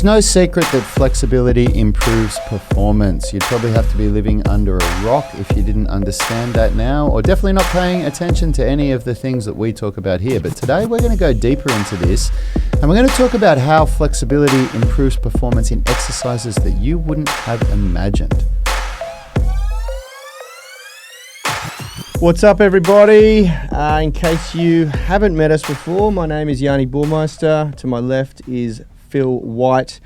It's no secret that flexibility improves performance. You'd probably have to be living under a rock if you didn't understand that now, or definitely not paying attention to any of the things that we talk about here. But today we're going to go deeper into this, and we're going to talk about how flexibility improves performance in exercises that you wouldn't have imagined. What's up, everybody? In case you haven't met us before, my name is Yanni Burmeister. To my left is Phil White,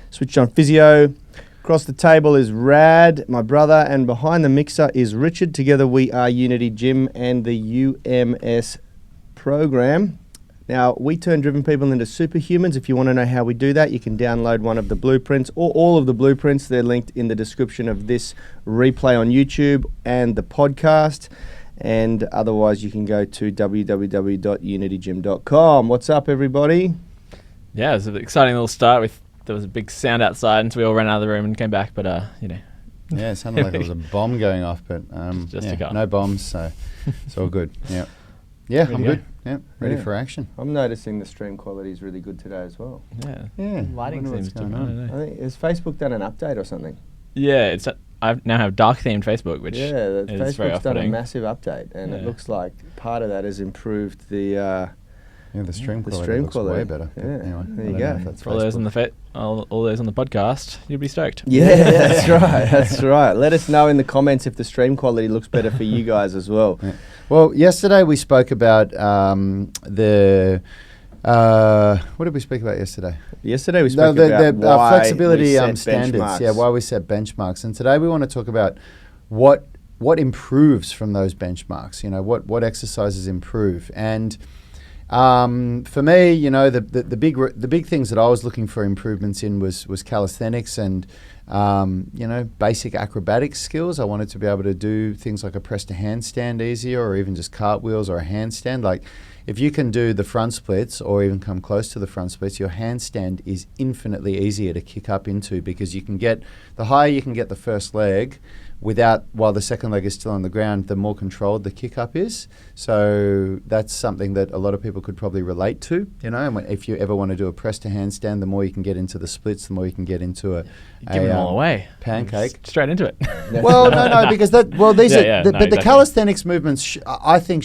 Switched On Physio. Across the table is Rad, my brother, and behind the mixer is Richard. Together we are Unity Gym and the UMS program. Now, we turn driven people into superhumans. If you want to know how we do that, you can download one of the blueprints or all of the blueprints. They're linked in the description of this replay on YouTube and the podcast. And otherwise, you can go to www.unitygym.com. What's up, everybody? Yeah, it was an exciting little start. There was a big sound outside, and so we all ran out of the room and came back. But yeah, it sounded like there was a bomb going off, but no bombs, so it's all good. Yeah, I'm good. Yeah, ready for action. I'm noticing the stream quality is really good today as well. Yeah. Lighting seems to be on. I think has Facebook done an update or something? Yeah, I now have dark themed Facebook, which Facebook's done a massive update, and it looks like part of that has improved the stream quality looks way better. Yeah, anyway, there you go. For all those all those on the podcast, you'll be stoked. Yeah, that's right. That's right. Let us know in the comments if the stream quality looks better for you guys as well. Yeah. Well, yesterday we spoke about what did we speak about yesterday? Yesterday we spoke about why flexibility we set standards. benchmarks. Yeah, why we set benchmarks. And today we want to talk about what improves from those benchmarks. You know, what exercises improve. And for me, you know, the big things that I was looking for improvements in was calisthenics and basic acrobatic skills. I wanted to be able to do things like a press to handstand easier, or even just cartwheels or a handstand. Like, if you can do the front splits or even come close to the front splits, your handstand is infinitely easier to kick up into, because you can get the higher you can get the first leg while the second leg is still on the ground, the more controlled the kick up is. So that's something that a lot of people could probably relate to, you know. And if you ever want to do a press to handstand, the more you can get into the splits, the more you can get into a giving them all away. Pancake. Straight into it. Well, no, because the calisthenics movements I think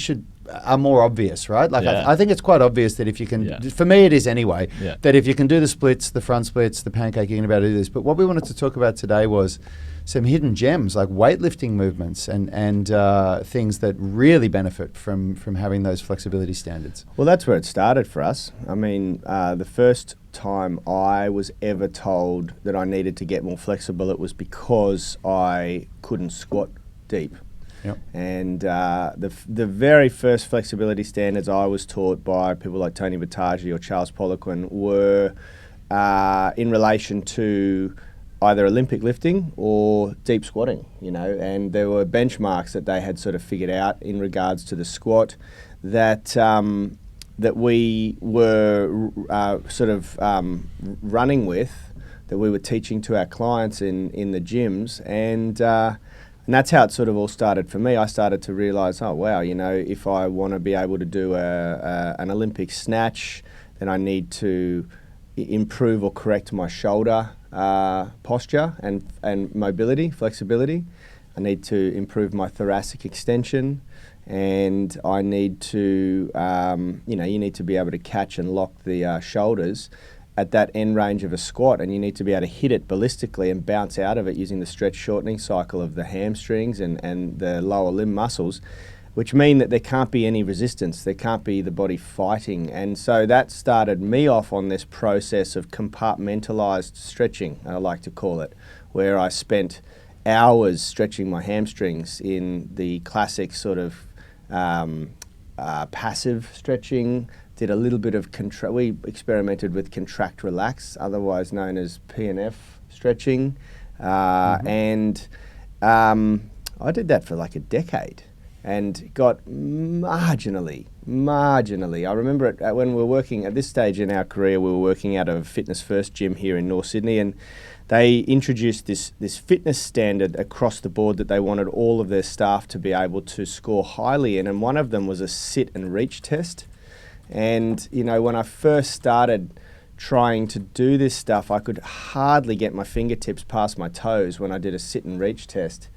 are more obvious, right? Like, I think it's quite obvious that if you can, for me it is anyway, that if you can do the splits, the front splits, the pancake, you can be able to do this. But what we wanted to talk about today was some hidden gems, like weightlifting movements and things that really benefit from having those flexibility standards. Well, that's where it started for us. I mean, the first time I was ever told that I needed to get more flexible, it was because I couldn't squat deep. Yep. And the very first flexibility standards I was taught by people like Tony Battaglia or Charles Poliquin were in relation to either Olympic lifting or deep squatting, you know, and there were benchmarks that they had sort of figured out in regards to the squat that we were running with, that we were teaching to our clients in the gyms, and that's how it sort of all started for me. I started to realise, oh wow, you know, if I want to be able to do an Olympic snatch, then I need to improve or correct my shoulder posture and mobility, flexibility. I need to improve my thoracic extension, and I need to, you need to be able to catch and lock the shoulders at that end range of a squat, and you need to be able to hit it ballistically and bounce out of it using the stretch shortening cycle of the hamstrings and the lower limb muscles, which mean that there can't be any resistance, there can't be the body fighting. And so that started me off on this process of compartmentalized stretching, I like to call it, where I spent hours stretching my hamstrings in the classic sort of passive stretching. Did a little bit of we experimented with contract relax, otherwise known as PNF stretching, and I did that for like a decade and got marginally. I remember when we were working at this stage in our career, we were working out of a Fitness First gym here in North Sydney, and they introduced this fitness standard across the board that they wanted all of their staff to be able to score highly in, and one of them was a sit and reach test. And, you know, when I first started trying to do this stuff, I could hardly get my fingertips past my toes when I did a sit and reach test.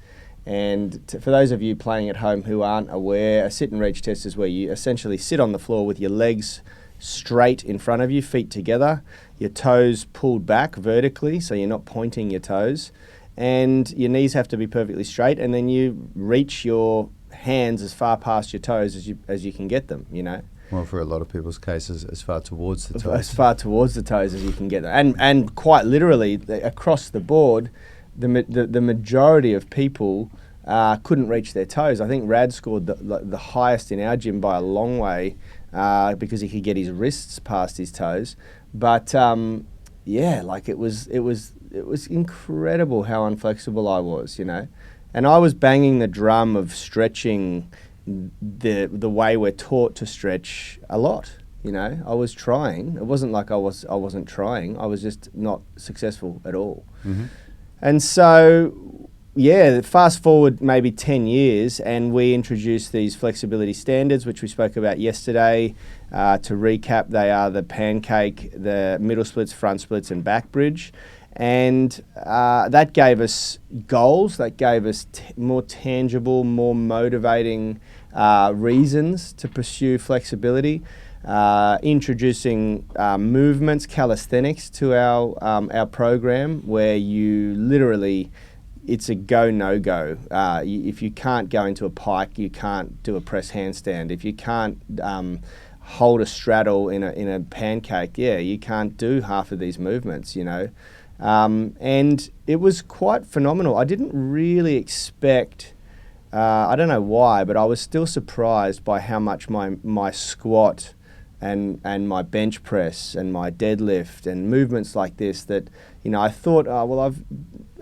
And for those of you playing at home who aren't aware, a sit and reach test is where you essentially sit on the floor with your legs straight in front of you, feet together, your toes pulled back vertically, so you're not pointing your toes, and your knees have to be perfectly straight, and then you reach your hands as far past your toes as you can get them, you know. Well, for a lot of people's cases, as far towards the toes. As far towards the toes as you can get them. And quite literally, across the board, the majority of people couldn't reach their toes. I think Rad scored the highest in our gym by a long way because he could get his wrists past his toes. But yeah, like it was incredible how inflexible I was, you know. And I was banging the drum of stretching the way we're taught to stretch a lot, you know. I was trying. It wasn't like I wasn't trying. I was just not successful at all. Mm-hmm. And so, yeah, fast forward maybe 10 years and we introduced these flexibility standards, which we spoke about yesterday. To recap, they are the pancake, the middle splits, front splits, and back bridge. And that gave us goals, that gave us more tangible, more motivating reasons to pursue flexibility. Introducing movements, calisthenics to our program, where you literally, it's a go, no go. If you can't go into a pike, you can't do a press handstand. If you can't hold a straddle in a pancake, yeah, you can't do half of these movements, you know. And it was quite phenomenal. I didn't really expect, I don't know why, but I was still surprised by how much my squat and my bench press and my deadlift and movements like this, that, you know, I thought, well, I've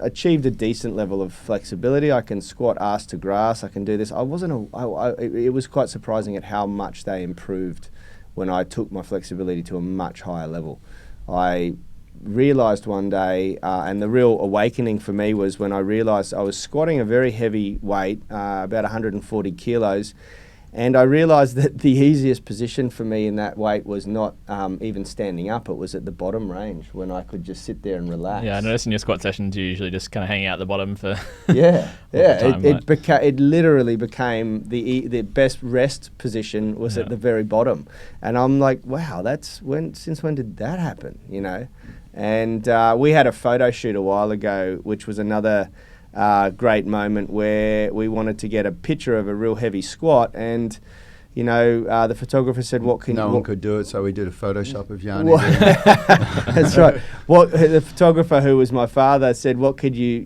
achieved a decent level of flexibility. I can squat ass to grass. I can do this. It was quite surprising at how much they improved when I took my flexibility to a much higher level. I realised one day, and the real awakening for me was when I realised I was squatting a very heavy weight, about 140 kilos, and I realised that the easiest position for me in that weight was not even standing up. It was at the bottom range when I could just sit there and relax. Yeah, I noticed in your squat sessions you usually just kind of hang out the bottom for yeah. time, It literally became the best rest position was at the very bottom, and I'm like, wow, since when did that happen? You know. And we had a photo shoot a while ago, which was another great moment where we wanted to get a picture of a real heavy squat, and you know, the photographer said, "What can?" No one could do it, so we did a Photoshop of Yanni. That's right. The photographer, who was my father, said, "What could you,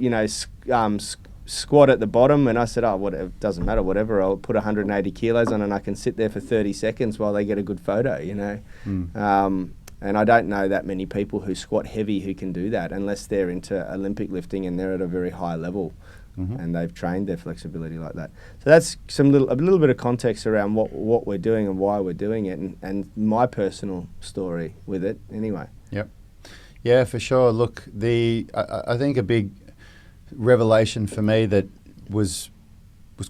squat at the bottom?" And I said, "Oh, whatever, doesn't matter. Whatever. I'll put 180 kilos on, and I can sit there for 30 seconds while they get a good photo." You know. And I don't know that many people who squat heavy who can do that, unless they're into Olympic lifting and they're at a very high level, and they've trained their flexibility like that. So that's a little bit of context around what we're doing and why we're doing it, and my personal story with it. Anyway. Yep. Yeah, for sure. Look, I think a big revelation for me that was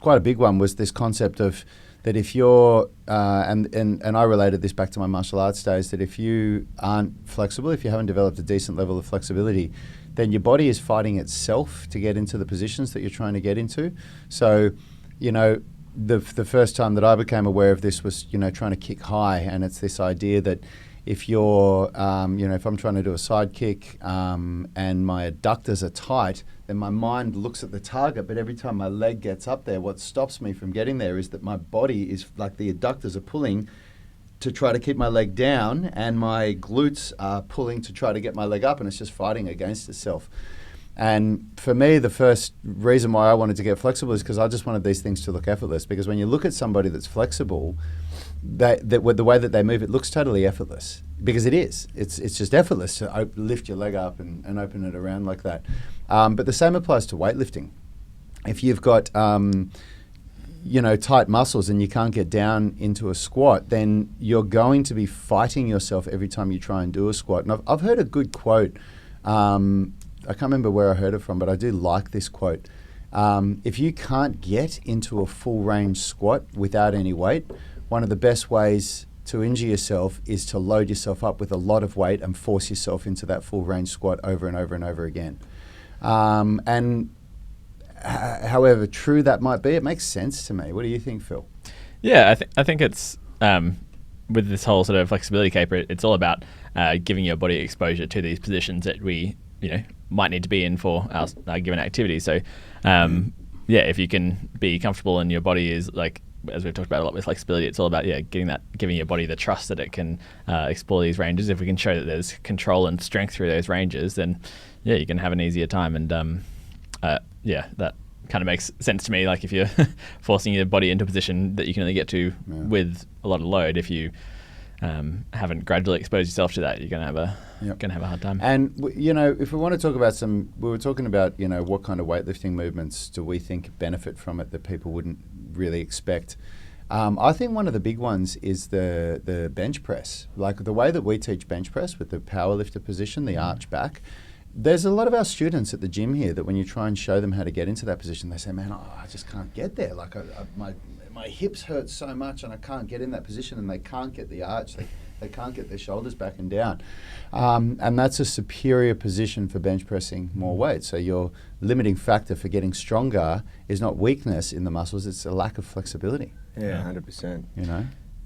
quite a big one was this concept of that if you're, and I related this back to my martial arts days, that if you aren't flexible, if you haven't developed a decent level of flexibility, then your body is fighting itself to get into the positions that you're trying to get into. So, you know, the first time that I became aware of this was, you know, trying to kick high, and it's this idea that if you're, if I'm trying to do a side kick and my adductors are tight, then my mind looks at the target, but every time my leg gets up there, what stops me from getting there is that my body is like the adductors are pulling to try to keep my leg down, and my glutes are pulling to try to get my leg up, and it's just fighting against itself. And for me, the first reason why I wanted to get flexible is because I just wanted these things to look effortless. Because when you look at somebody that's flexible, with the way that they move, it looks totally effortless. Because it is. It's just effortless to lift your leg up and open it around like that. But the same applies to weightlifting. If you've got tight muscles and you can't get down into a squat, then you're going to be fighting yourself every time you try and do a squat. And I've heard a good quote. I can't remember where I heard it from, but I do like this quote. If you can't get into a full range squat without any weight, one of the best ways to injure yourself is to load yourself up with a lot of weight and force yourself into that full range squat over and over and over again. However true that might be, it makes sense to me. What do you think, Phil? Yeah, I think it's with this whole sort of flexibility caper, it's all about giving your body exposure to these positions that we might need to be in for our given activity. So if you can be comfortable and your body is like, as we've talked about a lot with flexibility, it's all about giving your body the trust that it can explore these ranges. If we can show that there's control and strength through those ranges, then you can have an easier time. And that kind of makes sense to me. Like if you're forcing your body into a position that you can only get to with a lot of load, if you haven't gradually exposed yourself to that, you're going to have a hard time. And if we want to talk about we were talking about what kind of weightlifting movements do we think benefit from it that people wouldn't really expect. I think one of the big ones is the bench press. Like the way that we teach bench press with the powerlifter position, the arch back. There's a lot of our students at the gym here that when you try and show them how to get into that position, they say, man, I just can't get there. Like my hips hurt so much and I can't get in that position, and they can't get the arch. They can't get their shoulders back and down. And that's a superior position for bench pressing more weight. So your limiting factor for getting stronger is not weakness in the muscles, it's a lack of flexibility. Yeah, 100%.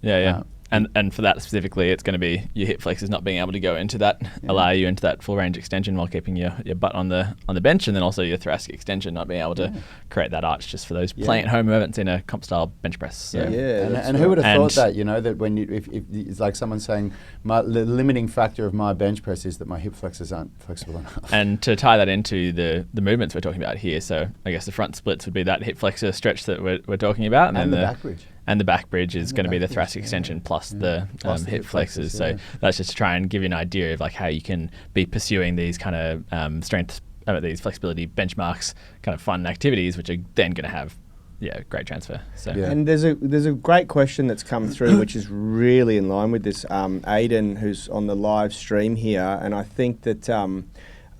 Yeah. And for that specifically, it's going to be your hip flexors not being able to go into that, allow you into that full range extension while keeping your butt on the bench, and then also your thoracic extension not being able to create that arch just for those playing at home movements in a comp style bench press. So. And who would have thought that? That when if it's like someone saying the limiting factor of my bench press is that my hip flexors aren't flexible enough. And to tie that into the movements we're talking about here, so I guess the front splits would be that hip flexor stretch that we're talking about, and then the back bridge. And the back bridge is going to be the thoracic extension plus the hip flexors. So that's just to try and give you an idea of like how you can be pursuing these kind of strength, these flexibility benchmarks, kind of fun activities, which are then going to have great transfer. So and there's a great question that's come through, which is really in line with this. Aiden, who's on the live stream here, and I think that.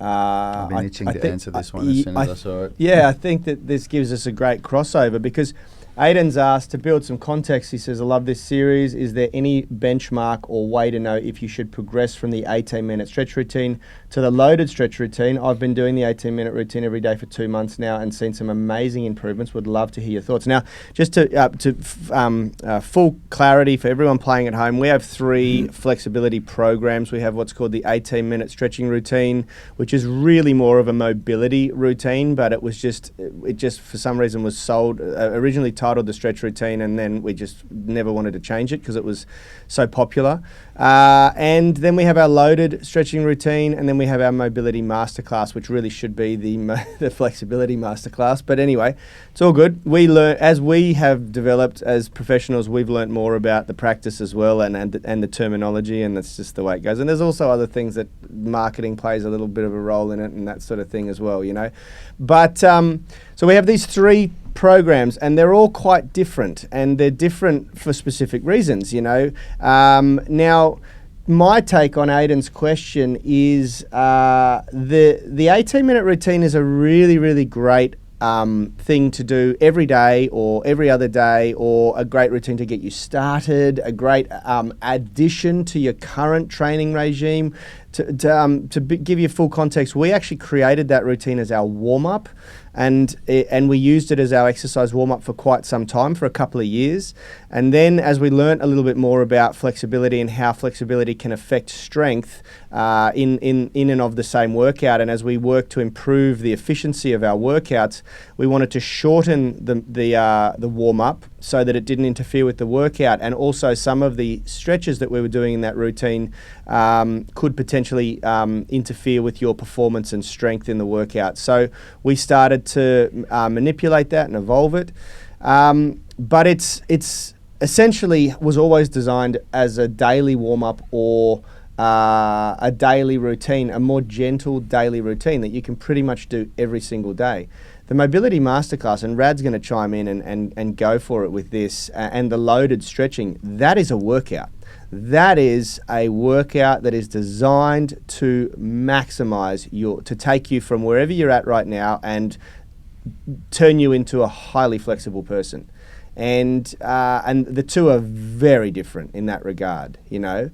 I've been itching to answer this one as soon as I saw it. Yeah, I think that this gives us a great crossover because Aiden's asked, to build some context, he says, I love this series. Is there any benchmark or way to know if you should progress from the 18-minute stretch routine to the loaded stretch routine? I've been doing the 18-minute routine every day for 2 months now and seen some amazing improvements. Would love to hear your thoughts. Now, just to full clarity for everyone playing at home, we have 3 flexibility programs. We have what's called the 18-minute stretching routine, which is really more of a mobility routine, but it just for some reason was sold, originally titled the stretch routine, and then we just never wanted to change it because it was so popular. And then we have our loaded stretching routine, and then we have our mobility masterclass, which really should be the flexibility masterclass. But anyway, it's all good. We learn as we have developed as professionals. We've learnt more about the practice as well, and the terminology, and that's just the way it goes. And there's also other things that marketing plays a little bit of a role in it, and that sort of thing as well, But so we have these 3 programs, and they're all quite different, and they're different for specific reasons, Now, my take on Aiden's question is the 18-minute routine is a really, really great thing to do every day or every other day, or a great routine to get you started, a great addition to your current training regime. To give you full context, we actually created that routine as our warm-up, and we used it as our exercise warm-up for quite some time, for a couple of years. And then as we learnt a little bit more about flexibility and how flexibility can affect strength in and of the same workout, and as we work to improve the efficiency of our workouts, we wanted to shorten the warm-up so that it didn't interfere with the workout, and also some of the stretches that we were doing in that routine could potentially interfere with your performance and strength in the workout. So we started to manipulate that and evolve it, but it's essentially was always designed as a daily warm-up or a daily routine, a more gentle daily routine that you can pretty much do every single day. The Mobility Masterclass, and Rad's going to chime in and go for it with this, and the loaded stretching, that is a workout. That is a workout that is designed to maximize to take you from wherever you're at right now and turn you into a highly flexible person. and the two are very different in that regard. You know,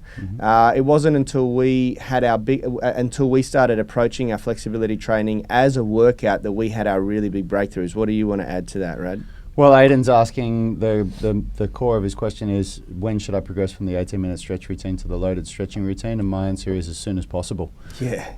it wasn't until we had until we started approaching our flexibility training as a workout that we had our really big breakthroughs. What do you want to add to that, Rad? Well, Aiden's asking, the core of his question is, when should I progress from the 18-minute stretch routine to the loaded stretching routine? And my answer is as soon as possible. Yeah.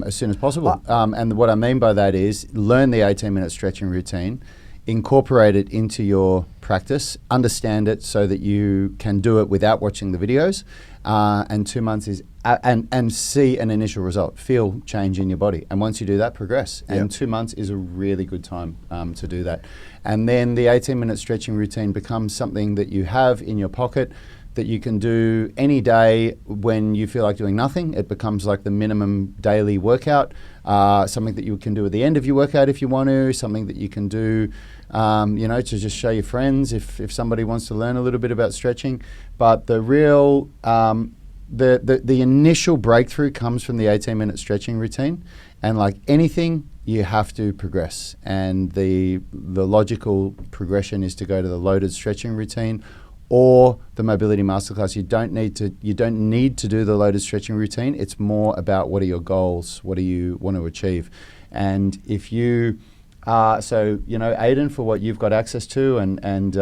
As soon as possible. And what I mean by that is learn the 18-minute stretching routine, incorporate it into your practice, understand it so that you can do it without watching the videos, and 2 months is and see an initial result, feel change in your body, and once you do that, progress. And 2 months is a really good time to do that. And then the 18-minute stretching routine becomes something that you have in your pocket that you can do any day when you feel like doing nothing. It becomes like the minimum daily workout, something that you can do at the end of your workout if you want to, something that you can do to just show your friends if somebody wants to learn a little bit about stretching. But the real, the initial breakthrough comes from the 18-minute stretching routine. And like anything, you have to progress. And the logical progression is to go to the loaded stretching routine or the mobility masterclass. You don't need to do the loaded stretching routine. It's more about what are your goals, what do you want to achieve. And if you Aiden, for what you've got access to and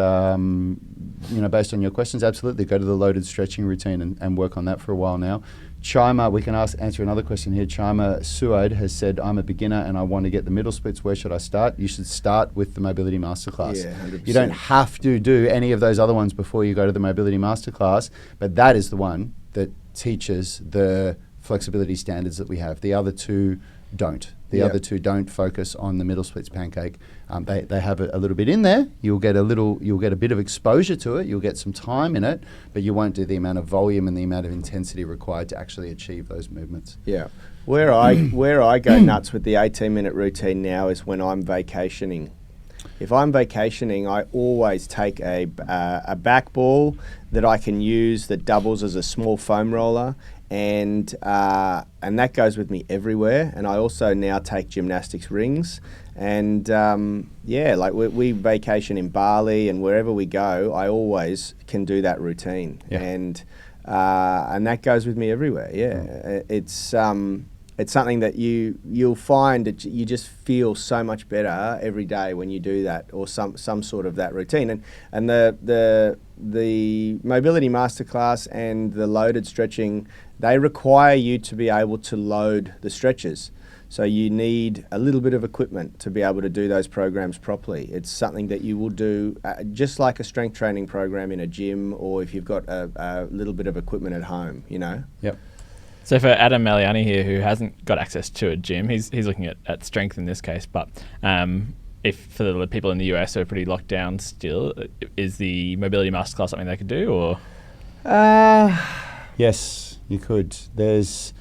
based on your questions, absolutely go to the loaded stretching routine and work on that for a while now. Chima, we can answer another question here. Chima Suad has said, I'm a beginner and I want to get the middle splits. Where should I start? You should start with the mobility masterclass. Yeah, 100%. You don't have to do any of those other ones before you go to the mobility masterclass, but that is the one that teaches the flexibility standards that we have. The other two don't. The other two don't focus on the middle splits pancake. They have a little bit in there. You'll get a bit of exposure to it. You'll get some time in it, but you won't do the amount of volume and the amount of intensity required to actually achieve those movements. Yeah. Where I go nuts with the 18-minute routine now is when I'm vacationing. If I'm vacationing, I always take a back ball that I can use that doubles as a small foam roller, and that goes with me everywhere. And I also now take gymnastics rings, and we vacation in Bali and wherever we go, I always can do that routine, and that goes with me everywhere. It's something that you'll find that you just feel so much better every day when you do that, or some sort of that routine. And the mobility masterclass and the loaded stretching, they require you to be able to load the stretches. So you need a little bit of equipment to be able to do those programs properly. It's something that you will do just like a strength training program in a gym, or if you've got a little bit of equipment at home, Yep. So for Adam Maliani here, who hasn't got access to a gym, he's looking at strength in this case. But if for the people in the US who are pretty locked down still, is the mobility masterclass something they could do, or? Yes, you could. There's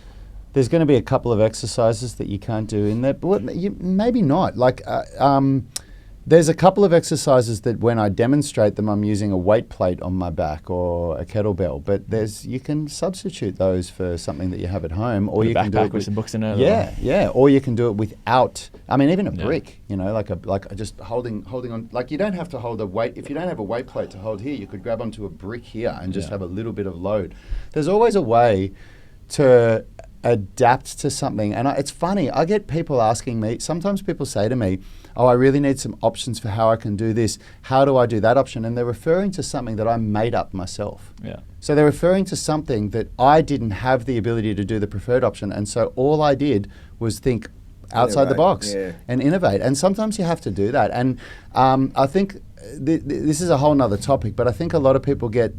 going to be a couple of exercises that you can't do in there, but maybe not. There's a couple of exercises that when I demonstrate them, I'm using a weight plate on my back or a kettlebell. But you can substitute those for something that you have at home, or you can do it with some books in it. Yeah. Or you can do it without. I mean, even a brick. Like just holding on. Like you don't have to hold a weight. If you don't have a weight plate to hold here, you could grab onto a brick here and just have a little bit of load. There's always a way to adapt to something. And it's funny, I get people asking me, sometimes people say to me, oh, I really need some options for how I can do this. How do I do that option? And they're referring to something that I made up myself. Yeah. So they're referring to something that I didn't have the ability to do the preferred option. And so all I did was think outside the box and innovate. And sometimes you have to do that. And I think this is a whole nother topic, but I think a lot of people get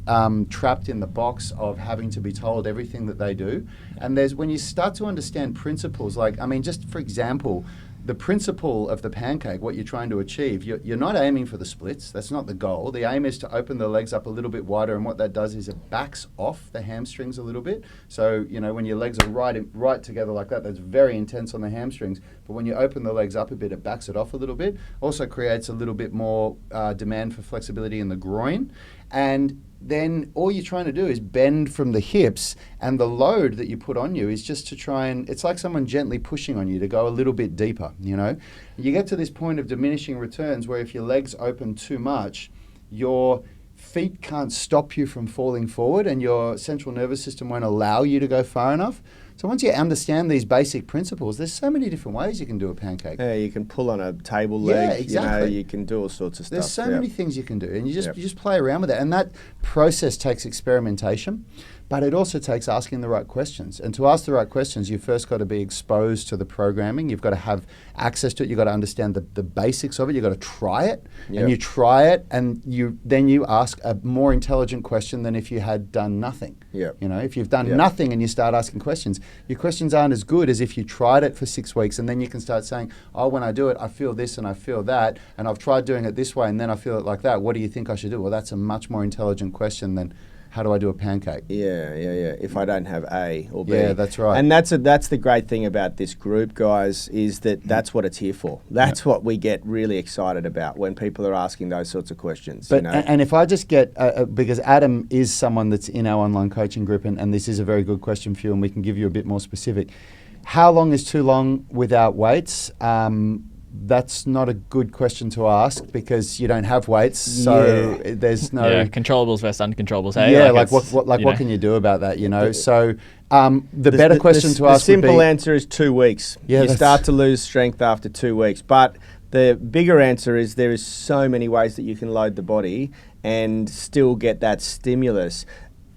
trapped in the box of having to be told everything that they do. And when you start to understand principles, just for example, the principle of the pancake, what you're trying to achieve, you're not aiming for the splits. That's not the goal. The aim is to open the legs up a little bit wider, and what that does is it backs off the hamstrings a little bit. So, when your legs are right together like that, that's very intense on the hamstrings. But when you open the legs up a bit, it backs it off a little bit. Also creates a little bit more demand for flexibility in the groin. And then all you're trying to do is bend from the hips, and the load that you put on you is just to try and, it's like someone gently pushing on you to go a little bit deeper, You get to this point of diminishing returns where if your legs open too much, your feet can't stop you from falling forward, and your central nervous system won't allow you to go far enough. So once you understand these basic principles, there's so many different ways you can do a pancake. Yeah, you can pull on a table leg. Yeah, exactly. You can do all sorts of stuff. There's so many things you can do, and you just play around with it. And that process takes experimentation, but it also takes asking the right questions. And to ask the right questions, you've first got to be exposed to the programming. You've got to have access to it. You've got to understand the basics of it. You've got to try it, and you try it, and then you ask a more intelligent question than if you had done nothing. Yep. You know, if you've done nothing and you start asking questions, your questions aren't as good as if you tried it for 6 weeks, and then you can start saying, oh, when I do it, I feel this and I feel that, and I've tried doing it this way and then I feel it like that. What do you think I should do? Well, that's a much more intelligent question than how do I do a pancake? Yeah. If I don't have A or B. Yeah, that's right. And that's the great thing about this group, guys, is that that's what it's here for. That's what we get really excited about when people are asking those sorts of questions. But you know? and if I just get, because Adam is someone that's in our online coaching group, and this is a very good question for you, and we can give you a bit more specific. How long is too long without weights? That's not a good question to ask because you don't have weights, so there's no controllables versus uncontrollables. Hey? Yeah, what can you do about that? You know, so the better question to ask. The simple would be, answer is 2 weeks. Yeah, you start to lose strength after 2 weeks, but the bigger answer is there is so many ways that you can load the body and still get that stimulus.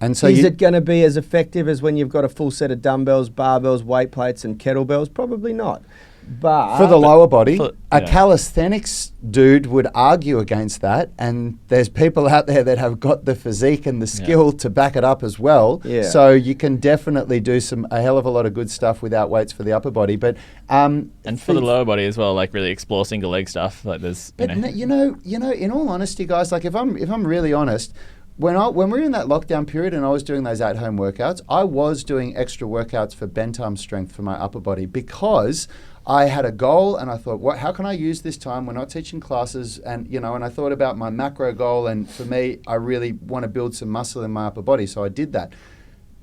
And so is it going to be as effective as when you've got a full set of dumbbells, barbells, weight plates, and kettlebells? Probably not. But for the lower body, a calisthenics dude would argue against that, and there's people out there that have got the physique and the skill to back it up as well. Yeah. So you can definitely do a hell of a lot of good stuff without weights for the upper body. But and for the lower body as well, like really explore single leg stuff. Like there's, you know, in all honesty, guys, like if I'm really honest. When we were in that lockdown period and I was doing those at-home workouts, I was doing extra workouts for bent arm strength for my upper body because I had a goal and I thought, how can I use this time? We're not teaching classes, and and I thought about my macro goal, and for me, I really want to build some muscle in my upper body, so I did that.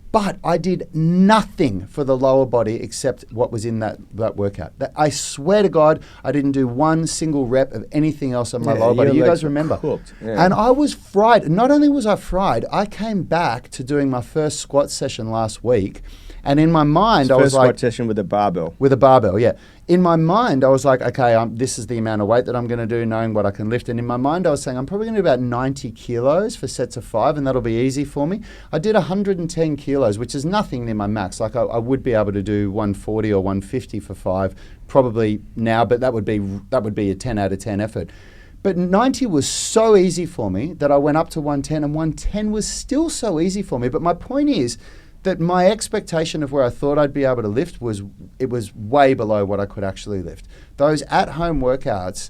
But I did nothing for the lower body except what was in that workout. I swear to God, I didn't do one single rep of anything else on my lower body. You guys remember? And I was fried. Not only was I fried, I came back to doing my first squat session last week. And in my mind, I was like... First squat session with a barbell. With a barbell, yeah. In my mind, I was like, okay, this is the amount of weight that I'm going to do, knowing what I can lift. And in my mind, I was saying, I'm probably going to do about 90 kilos for sets of 5, and that'll be easy for me. I did 110 kilos, which is nothing near my max. Like I would be able to do 140 or 150 for 5, probably now, but that would be a 10 out of 10 effort. But 90 was so easy for me that I went up to 110, and 110 was still so easy for me. But my point is that my expectation of where I thought I'd be able to lift was way below what I could actually lift. Those at-home workouts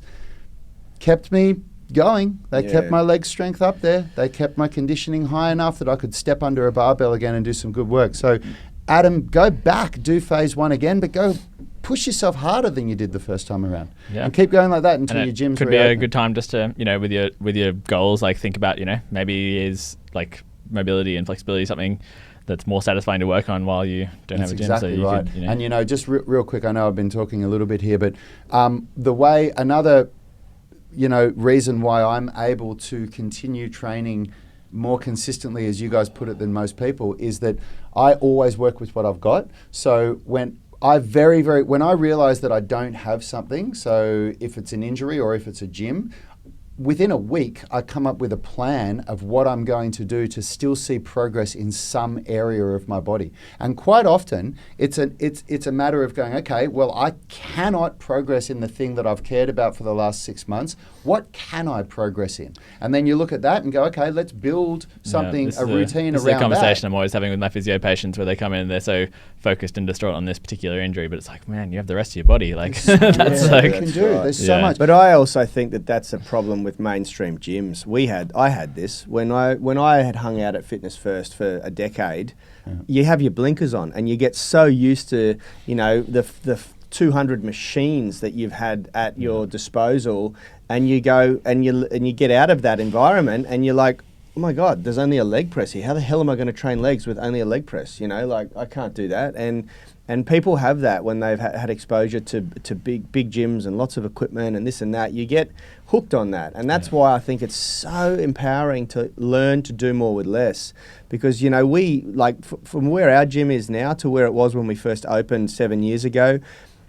kept me going. They kept my leg strength up there. They kept my conditioning high enough that I could step under a barbell again and do some good work. So, Adam, go back, do phase 1 again, but go push yourself harder than you did the first time around. Yeah. And keep going like that until your gym's could reopen. Be a good time just to, with your goals, like think about, maybe is like mobility and flexibility something that's more satisfying to work on while you don't have a gym. Exactly right. Could, And just real quick, I know I've been talking a little bit here, but another reason why I'm able to continue training more consistently, as you guys put it, than most people, is that I always work with what I've got. So when I when I realize that I don't have something, so if it's an injury or if it's a gym, within a week, I come up with a plan of what I'm going to do to still see progress in some area of my body. And quite often, it's a matter of going, okay, well, I cannot progress in the thing that I've cared about for the last 6 months. What can I progress in? And then you look at that and go, okay, let's build something, a routine around that. This is a conversation I'm always having with my physio patients where they come in and they're so focused and distraught on this particular injury, but it's like, man, you have the rest of your body. Like, that's like... You can do. There's so much. But I also think that that's a problem with mainstream gyms. I had this when I had hung out at Fitness First for a decade. You have your blinkers on and you get so used to the 200 machines that you've had at your disposal, and you go and you get out of that environment and you're like, oh my God, there's only a leg press here. How the hell am I going to train legs with only a leg press? I can't do that. And And people have that when they've had exposure to big gyms and lots of equipment and this and that. You get hooked on that. And that's why I think it's so empowering to learn to do more with less. Because, you know, we, like, from where our gym is now to where it was when we first opened 7 years ago,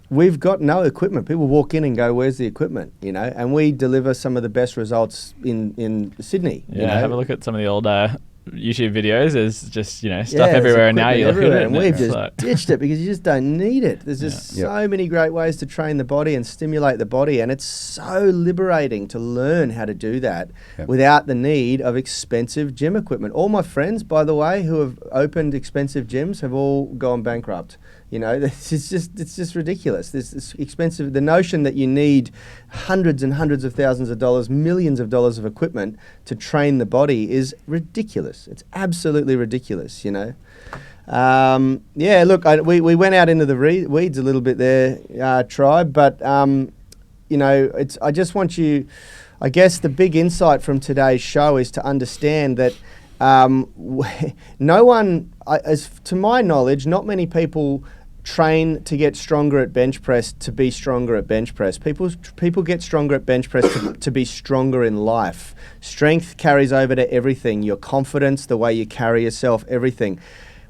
we've got no equipment. People walk in and go, "Where's the equipment?" You know, and we deliver some of the best results in Sydney. Yeah, you know? have a look at some of the old YouTube videos. There's just, you know, stuff everywhere, and now you look at it, and we've just ditched it because you just don't need it. There's just so many great ways to train the body and stimulate the body, and it's so liberating to learn how to do that without the need of expensive gym equipment. All my friends, by the way, who have opened expensive gyms have all gone bankrupt. You know, it's just ridiculous. This expensive. The notion that you need hundreds and hundreds of thousands of dollars, millions of dollars of equipment to train the body is ridiculous. It's absolutely ridiculous. You know. Yeah. Look, we went out into the weeds a little bit there, Tribe. But you know, I just want you. I guess the big insight from today's show is to understand that. No one, as to my knowledge, not many people train to get stronger at bench press to be stronger at bench press. People get stronger at bench press to be stronger in life. Strength carries over to everything. Your confidence, the way you carry yourself, everything.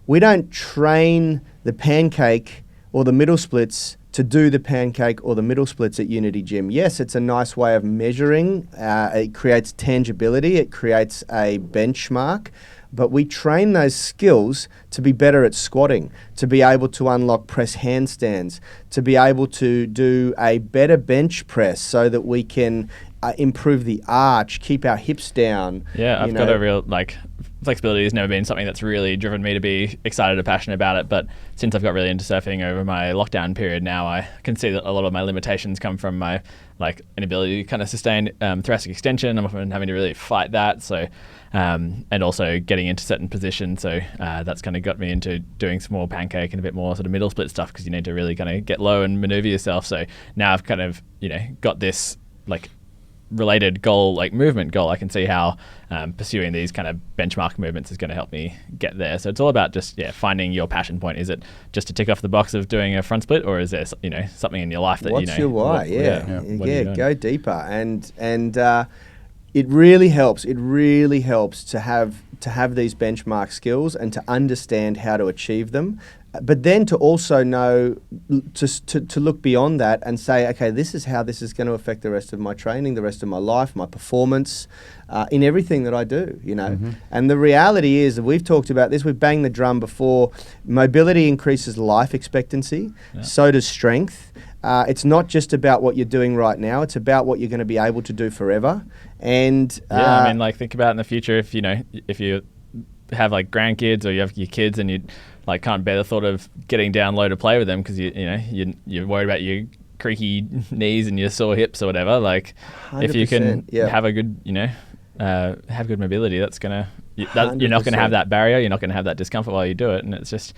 We don't train the pancake or the middle splits to do the pancake or the middle splits at Unity Gym. Yes, it's a nice way of measuring. It creates tangibility. It creates a benchmark. But we train those skills to be better at squatting, to be able to unlock press handstands, to be able to do a better bench press so that we can improve the arch, keep our hips down. Yeah, I've got a real, like, flexibility has never been something that's really driven me to be excited or passionate about it. But since I've got really into surfing over my lockdown period now, I can see that a lot of my limitations come from my, like, inability to kind of sustain thoracic extension. I'm often having to really fight that. So, and also getting into certain positions. So that's kind of got me into doing some more pancake and a bit more sort of middle split stuff, because you need to really kind of get low and maneuver yourself. So now I've kind of, you know, got this, like, related goal, like movement goal. I can see how pursuing these kind of benchmark movements is going to help me get there. So it's all about just finding your passion point. Is it just to tick off the box of doing a front split, or is there, you know, something in your life that what's your why? Go deeper, and it really helps. It really helps to have these benchmark skills and to understand how to achieve them. But then to also know, to look beyond that and say, okay, this is how this is going to affect the rest of my training, the rest of my life, my performance, in everything that I do, you know. Mm-hmm. And the reality is, we've talked about this, we've banged the drum before, mobility increases life expectancy, so does strength. It's not just about what you're doing right now, it's about what you're going to be able to do forever. And I mean, like, think about in the future, if you have, like, grandkids, or you have your kids and you, like, can't bear the thought of getting down low to play with them because you're worried about your creaky knees and your sore hips or whatever. Like, if you can have a good, have good mobility, that's gonna you're not gonna have that barrier. You're not gonna have that discomfort while you do it, and it's just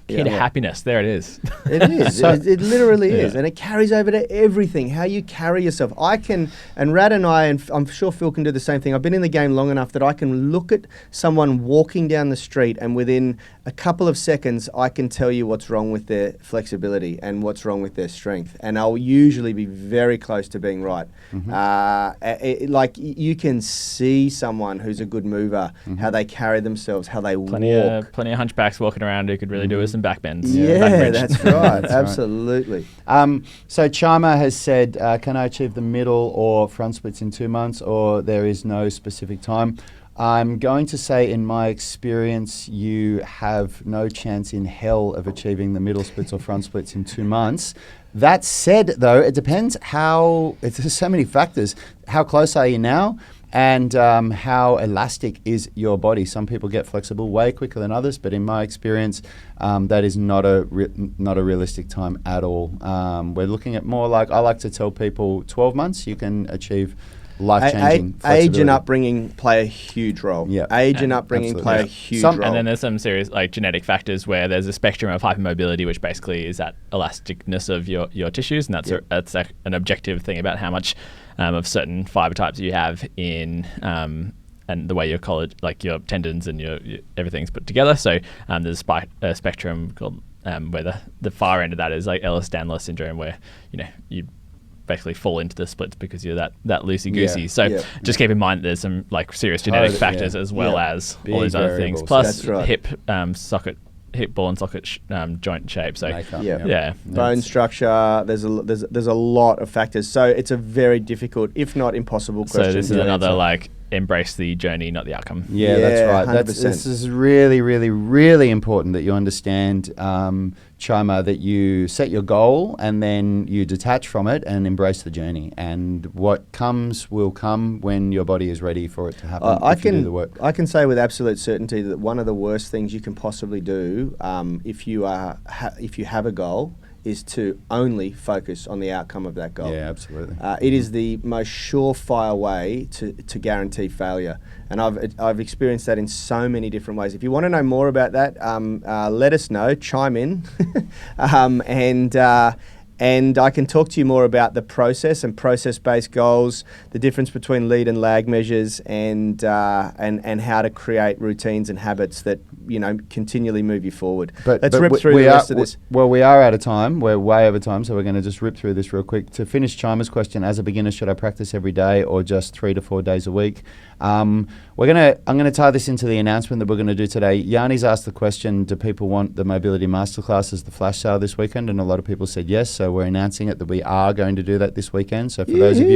key to happiness. There it is. It is. It literally is. And it carries over to everything, how you carry yourself. And Rad and I, and I'm sure Phil can do the same thing. I've been in the game long enough that I can look at someone walking down the street, and within a couple of seconds, I can tell you what's wrong with their flexibility and what's wrong with their strength. And I'll usually be very close to being right. Mm-hmm. Like, you can see someone who's a good mover, how they carry themselves, how they walk. Plenty of hunchbacks walking around who could really do some back bends. Yeah, that's right. Absolutely. So Chama has said, can I achieve the middle or front splits in 2 months, or there is no specific time? I'm going to say, in my experience, you have no chance in hell of achieving the middle splits or front splits in 2 months. That said, though, it depends there's so many factors. How close are you now? And how elastic is your body? Some people get flexible way quicker than others, but in my experience, that is not a realistic time at all. We're looking at more like, I like to tell people, 12 months you can achieve life-changing flexibility. Age and upbringing play a huge role. Yeah. Age and upbringing play a huge role. And then there's some serious, like, genetic factors where there's a spectrum of hypermobility, which basically is that elasticness of your tissues, and that's an objective thing about how much of certain fiber types you have in and the way your tendons and your everything's put together. So there's a spectrum called where the far end of that is like Ehlers-Danlos syndrome, where you basically fall into the splits because you're that loosey goosey. Yeah, So just keep in mind there's some like serious genetic factors as well as all these other things. Plus hip ball and socket joint shape. So bone structure. There's a lot of factors. So it's a very difficult, if not impossible, question. So this is another like embrace the journey, not the outcome. Yeah, that's right. This is really, really, really important that you understand, Chima, that you set your goal and then you detach from it and embrace the journey. And what comes will come when your body is ready for it to happen. I can say with absolute certainty that one of the worst things you can possibly do if you have a goal is to only focus on the outcome of that goal. Yeah, absolutely. It is the most surefire way to guarantee failure. And I've experienced that in so many different ways. If you want to know more about that, let us know, chime in. And I can talk to you more about the process and process-based goals, the difference between lead and lag measures, and how to create routines and habits that continually move you forward. Let's rip through the rest of this. Well, we are out of time. We're way over time, so we're going to just rip through this real quick. To finish Chima's question, as a beginner, should I practice every day or just 3 to 4 days a week? I'm going to tie this into the announcement that we're going to do today. Yanni's asked the question, do people want the Mobility Masterclass as the flash sale this weekend? And a lot of people said yes, so we're announcing it that we are going to do that this weekend. So for those of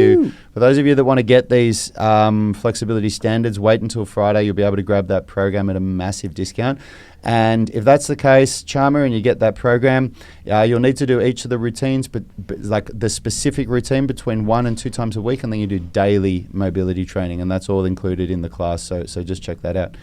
you that want to get these flexibility standards, wait until Friday. You'll be able to grab that program at a massive discount. And if that's the case, Chima, and you get that program, you'll need to do each of the routines, but like the specific routine between 1 and 2 times a week, and then you do daily mobility training, and that's all included in the class. So just check that out.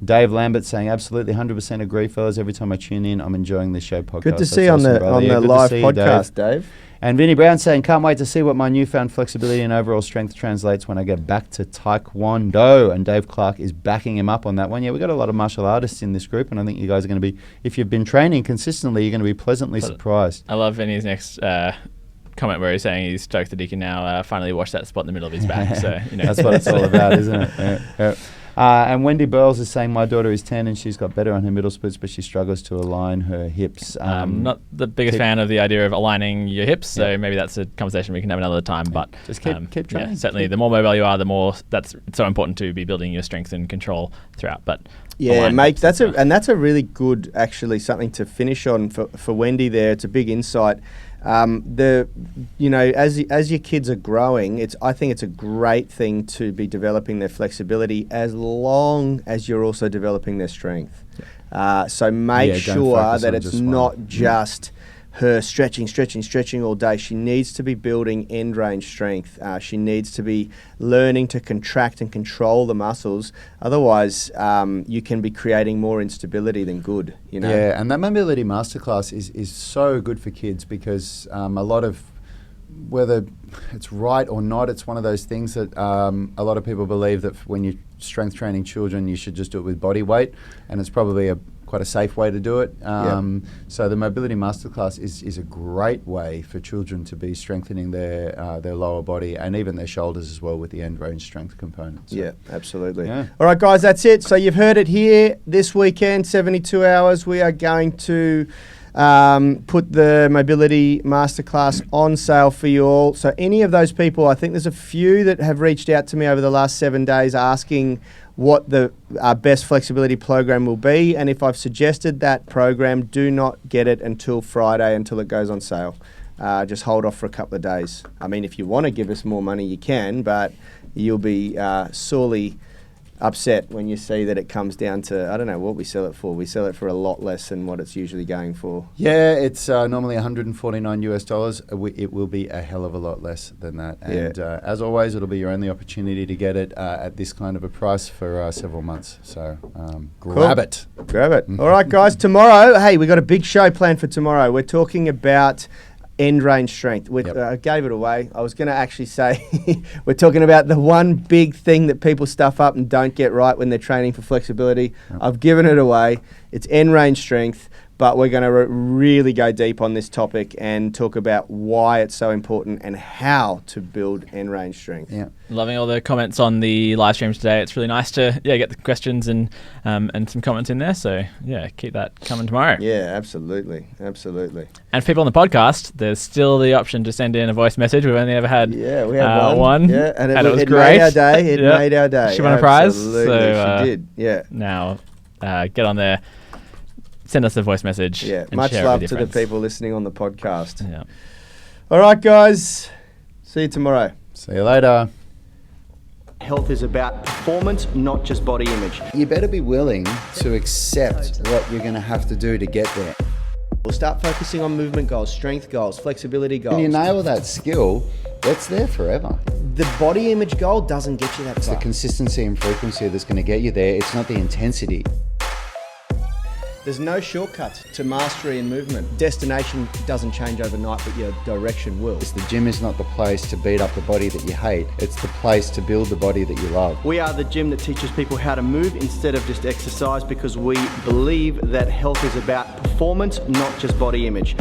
Dave Lambert saying, absolutely 100% agree, fellas. Every time I tune in, I'm enjoying this show podcast. Good to see you on the live podcast, Dave. And Vinny Brown saying, can't wait to see what my newfound flexibility and overall strength translates when I get back to Taekwondo. And Dave Clark is backing him up on that one. Yeah, we've got a lot of martial artists in this group, and I think you guys are going to be, if you've been training consistently, you're going to be pleasantly surprised. I love Vinny's next comment where he's saying he's stoked that he can now finally wash that spot in the middle of his back. So that's what it's all about, isn't it? Yeah. And Wendy Burles is saying, my daughter is 10 and she's got better on her middle splits, but she struggles to align her hips. I'm not the biggest fan of the idea of aligning your hips, so maybe that's a conversation we can have another time. But just keep trying. Yeah, certainly, the more mobile you are, the more it's so important to be building your strength and control throughout. But yeah, mate, that's a really good, actually, something to finish on for Wendy there. It's a big insight. As your kids are growing, I think it's a great thing to be developing their flexibility as long as you're also developing their strength. So make sure that it's not just her stretching all day. She needs to be building end range strength. She needs to be learning to contract and control the muscles. Otherwise, you can be creating more instability than good. Yeah, and that Mobility Masterclass is so good for kids because a lot of, whether it's right or not, it's one of those things that a lot of people believe that when you're strength training children, you should just do it with body weight, and it's probably quite a safe way to do it. So the Mobility Masterclass is a great way for children to be strengthening their lower body and even their shoulders as well with the end range strength component. So, yeah, absolutely. Yeah. All right, guys, that's it. So you've heard it here this weekend, 72 hours. We are going to put the Mobility Masterclass on sale for you all. So any of those people, I think there's a few that have reached out to me over the last 7 days asking what the best flexibility program will be, and if I've suggested that program, do not get it until Friday, until it goes on sale. Just hold off for a couple of days. I mean, if you want to give us more money, you can, but you'll be sorely upset when you see that it comes down to, I don't know what we sell it for. We sell it for a lot less than what it's usually going for. Yeah, it's normally $149 US. It will be a hell of a lot less than that. And as always, it'll be your only opportunity to get it at this kind of a price for several months. So grab it. Grab it. All right, guys, tomorrow, hey, we got a big show planned for tomorrow. We're talking about end range strength. I gave it away. I was going to actually say we're talking about the one big thing that people stuff up and don't get right when they're training for flexibility. I've given it away. It's end range strength. but we're going to really go deep on this topic and talk about why it's so important and how to build end range strength. Yeah. Loving all the comments on the live streams today. It's really nice to get the questions and some comments in there. So keep that coming tomorrow. Yeah, absolutely. And for people on the podcast, there's still the option to send in a voice message. We've only ever had we had one. Yeah, and it was it great. Made our day. It made our day. She won a prize. Absolutely, So, she did. Yeah. Now, get on there. Send us a voice message. Yeah, and much share it love with to your the friends. people listening on the podcast. Yeah. All right, guys. See you tomorrow. See you later. Health is about performance, not just body image. You better be willing to accept what you're going to have to do to get there. We'll start focusing on movement goals, strength goals, flexibility goals. When you nail that skill, that's there forever. The body image goal doesn't get you that It's the far. consistency and frequency that's going to get you there. It's not the intensity. There's no shortcuts to mastery and movement. Destination doesn't change overnight, but your direction will. The gym is not the place to beat up the body that you hate. It's the place to build the body that you love. We are the gym that teaches people how to move instead of just exercise, because we believe that health is about performance, not just body image.